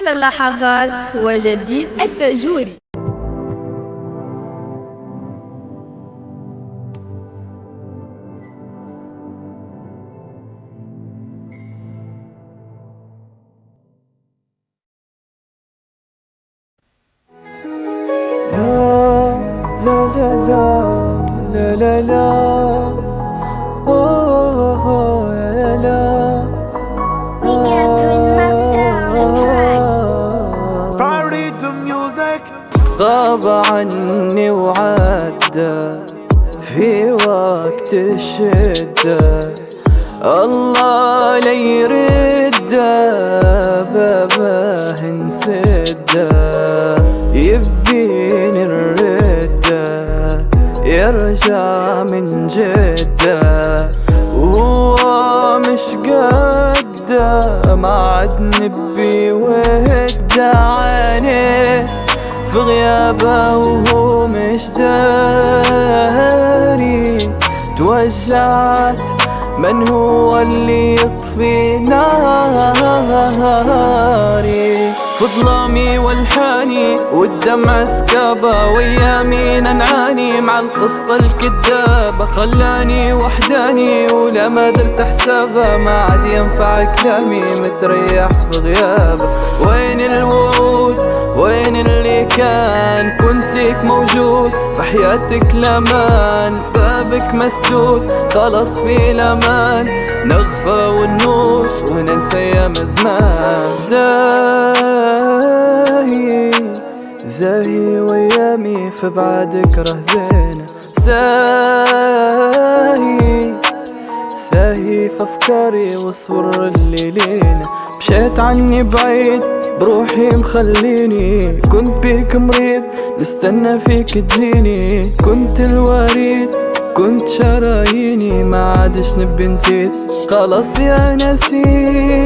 أحلى اللحظات وجديد التأجوري. لا لا لا لا لا لا أوه لا لا We got Grandmaster on the track. Party to music. غاب عني وعدى في وقت الشدة، الله لا يرده باباه انسده، يبين الردة يرجع من جدة، وهو مش قده ما عاد نبي ودعاني في غيابه وهو مش داري. توجعت من هو اللي يطفي ناري، في ظلامي والحاني والدمع سكابة، ويامين نعاني مع القصة الكذابة، خلاني وحداني ولا ما درت حسابه، ما عاد ينفع كلامي متريح في غيابه. وين الوعود وين اللي كان، كنت ليك موجود في حياتك لمان، بابك مسدود خلص في الامان، نغفى والنور وننسى ايام زمان. زاهي ويامي في بعدك رهزانة، ساهي في افكاري وصور الليلين، مشيت عني بعيد بروحي مخليني، كنت بيك مريض نستنى فيك تجيني، كنت الوريد كنت شراييني، ما عادش نبي نزيد خلاص يا نسيم.